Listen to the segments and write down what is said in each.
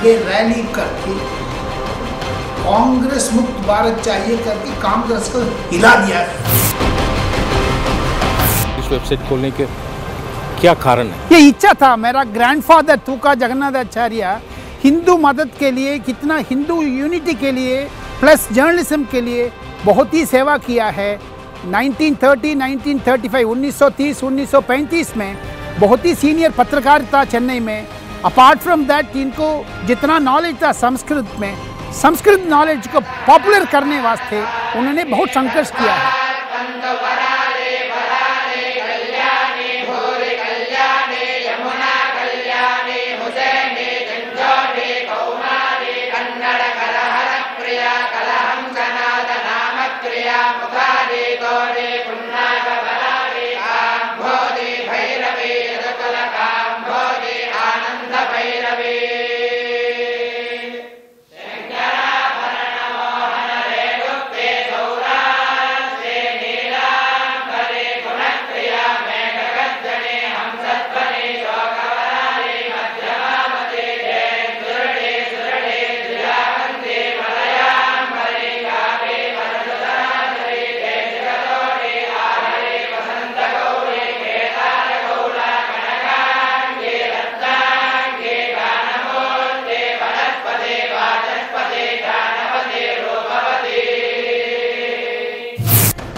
ये रैली करके कांग्रेस मुक्त भारत चाहिए करके कांग्रेस को हिला दिया है। इस वेबसाइट खोलने के क्या कारण है? ये इच्छा था। मेरा ग्रैंडफादर तूका जगन्नाथाचार्य हिंदू मदद के लिए, कितना हिंदू यूनिटी के लिए प्लस जर्नलिज्म के लिए बहुत ही सेवा किया है। 1930, 1935, 1930, 1935 में बहुत ही सीनियर पत्रकार था चेन्नई में। अपार्ट फ्रॉम दैट इनको जितना नॉलेज था संस्कृत में, संस्कृत नॉलेज को पॉपुलर करने वास्ते उन्होंने बहुत संघर्ष किया है।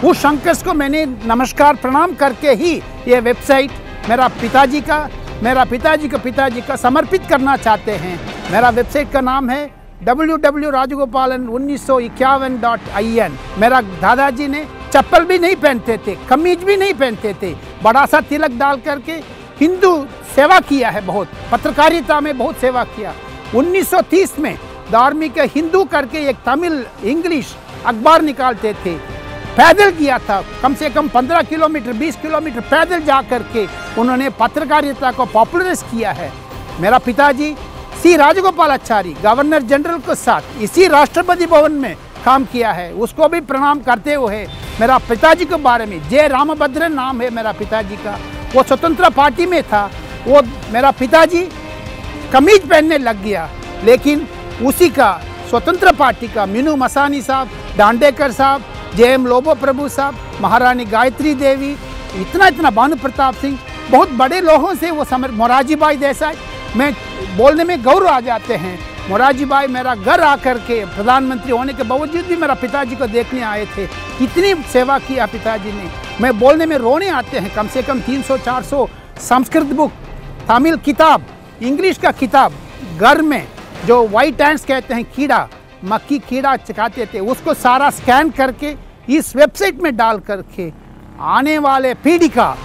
उस संघर्ष को मैंने नमस्कार प्रणाम करके ही ये वेबसाइट मेरा पिताजी का समर्पित करना चाहते हैं। मेरा वेबसाइट का नाम है www.rajagopalan1951.in। मेरा दादाजी ने चप्पल भी नहीं पहनते थे, कमीज भी नहीं पहनते थे, बड़ा सा तिलक डाल करके हिंदू सेवा किया है, बहुत पत्रकारिता में बहुत सेवा किया। 1930 में धार्मिक हिंदू करके एक तमिल इंग्लिश अखबार निकालते थे, पैदल किया था, कम से कम 15 किलोमीटर 20 किलोमीटर पैदल जा करके उन्होंने पत्रकारिता को पॉपुलराइज किया है। मेरा पिताजी सी राजगोपालाचारी गवर्नर जनरल के साथ इसी राष्ट्रपति भवन में काम किया है, उसको भी प्रणाम करते हुए मेरा पिताजी के बारे में जे रामभद्रन नाम है मेरा पिताजी का, वो स्वतंत्र पार्टी में था। वो मेरा पिताजी कमीज पहनने लग गया, लेकिन उसी का स्वतंत्र पार्टी का मीनू मसानी साहब, दांडेकर साहब, जे.एम. लोबो प्रभु साहब, महारानी गायत्री देवी, इतना भानु प्रताप सिंह, बहुत बड़े लोगों से वो मोरारजी भाई देसाई, मैं बोलने में गौरव आ जाते हैं। मोरारजी भाई मेरा घर आकर के प्रधानमंत्री होने के बावजूद भी मेरा पिताजी को देखने आए थे, इतनी सेवा किया पिताजी ने। मैं बोलने में रोने आते हैं। कम से कम 300-400 संस्कृत बुक, तमिल किताब, इंग्लिश का किताब घर में, जो वाइट एंड्स कहते हैं कीड़ा, मक्खी कीड़ा चकाते थे, उसको सारा स्कैन करके इस वेबसाइट में डाल करके आने वाले पीढ़ी का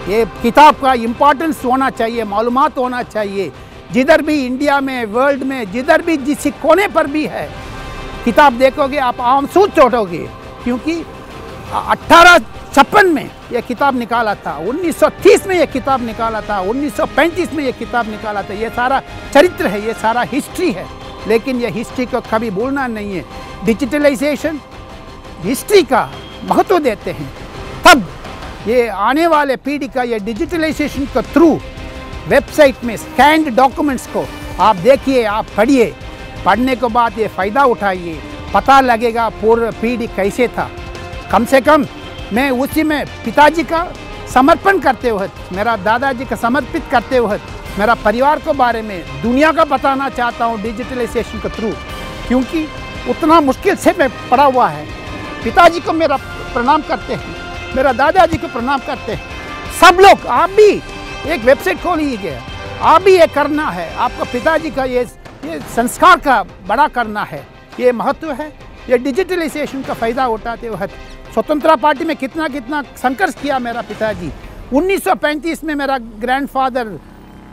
ये किताब का इम्पोर्टेंस होना चाहिए, मालूमात होना चाहिए। जिधर भी इंडिया में, वर्ल्ड में, जिधर भी जिस कोने पर भी है, किताब देखोगे आप आंसू चोटोगे, क्योंकि 1856 में ये किताब निकाला था, 1930 में ये किताब निकाला था, 1935 में ये किताब निकाला था। ये सारा चरित्र है, ये सारा हिस्ट्री है, लेकिन ये हिस्ट्री को कभी भूलना नहीं है। डिजिटलाइजेशन हिस्ट्री का महत्व देते हैं, तब ये आने वाले पीढ़ी का ये डिजिटलाइजेशन के थ्रू वेबसाइट में स्कैन्ड डॉक्यूमेंट्स को आप देखिए, आप पढ़िए, पढ़ने के बाद ये फ़ायदा उठाइए, पता लगेगा पूर्व पीढ़ी कैसे था। कम से कम मैं उसी में पिताजी का समर्पण करते हुए, मेरा दादाजी का समर्पित करते हुए मेरा परिवार के बारे में दुनिया का बताना चाहता हूँ डिजिटलाइजेशन के थ्रू, क्योंकि उतना मुश्किल से मैं पड़ा हुआ है। पिताजी को मेरा प्रणाम करते हैं, मेरा दादाजी को प्रणाम करते हैं। सब लोग, आप भी एक वेबसाइट खोल लीजिए, आप भी ये करना है। आपको पिताजी का ये संस्कार का बड़ा करना है, ये महत्व है। ये डिजिटलाइजेशन का फ़ायदा उठाते हुए स्वतंत्रता पार्टी में कितना संघर्ष किया मेरा पिताजी। 1935 में मेरा ग्रैंडफादर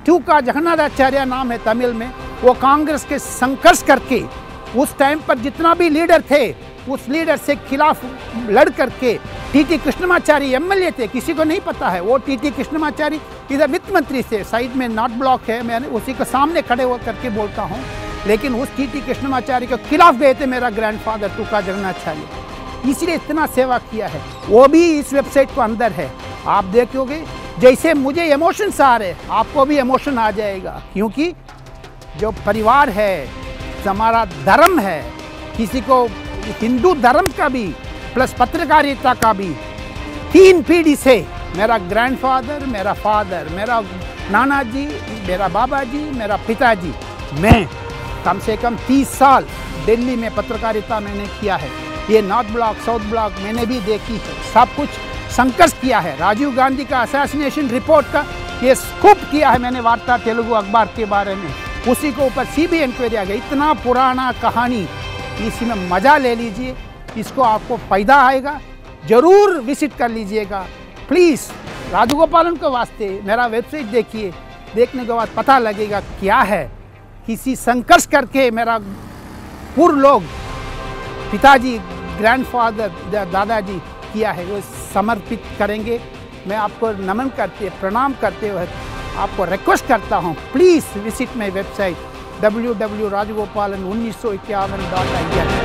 तूका जगन्नाथाचार्य नाम है तमिल में, वो कांग्रेस के संघर्ष करके उस टाइम पर जितना भी लीडर थे, उस लीडर से खिलाफ लड़ करके टी.टी. कृष्णमाचारी एमएलए थे, किसी को नहीं पता है। वो टी.टी. कृष्णमाचारी इधर वित्त मंत्री से, साइड में नॉट ब्लॉक है, मैं उसी के सामने खड़े हो करके बोलता हूँ, लेकिन उस टी.टी. कृष्णमाचारी के खिलाफ गए थे मेरा ग्रैंडफादर तूका जगन्नाथाचार्य, इसलिए इतना सेवा किया है। वो भी इस वेबसाइट को अंदर है, आप देखोगे जैसे मुझे इमोशंस आ रहे, आपको भी इमोशन आ जाएगा, क्योंकि जो परिवार है, हमारा धर्म है, किसी को हिंदू धर्म का भी प्लस पत्रकारिता का भी 3 पीढ़ी से, मेरा ग्रैंडफादर, मेरा फादर, मेरा नाना जी, मेरा बाबा जी, मेरा पिताजी, मैं कम से कम 30 साल दिल्ली में पत्रकारिता मैंने किया है। ये नॉर्थ ब्लॉक, साउथ ब्लॉक मैंने भी देखी है, सब कुछ संघर्ष किया है। राजीव गांधी का असैसिनेशन रिपोर्ट का ये स्कूप किया है मैंने वार्ता तेलुगु अखबार के बारे में, उसी के ऊपर सीबीआई इंक्वायरी आ गई। इतना पुराना कहानी, इसमें मज़ा ले लीजिए, इसको आपको फ़ायदा आएगा, ज़रूर विजिट कर लीजिएगा प्लीज़। राजगोपालन के वास्ते मेरा वेबसाइट देखिए, देखने के बाद पता लगेगा क्या है। किसी संघर्ष करके मेरा पूर्व लोग, पिताजी, ग्रैंडफादर, दादाजी किया है, वो समर्पित करेंगे। मैं आपको नमन करते, प्रणाम करते हुए आपको रिक्वेस्ट करता हूँ, please visit my website www.rajgopalan1951.in।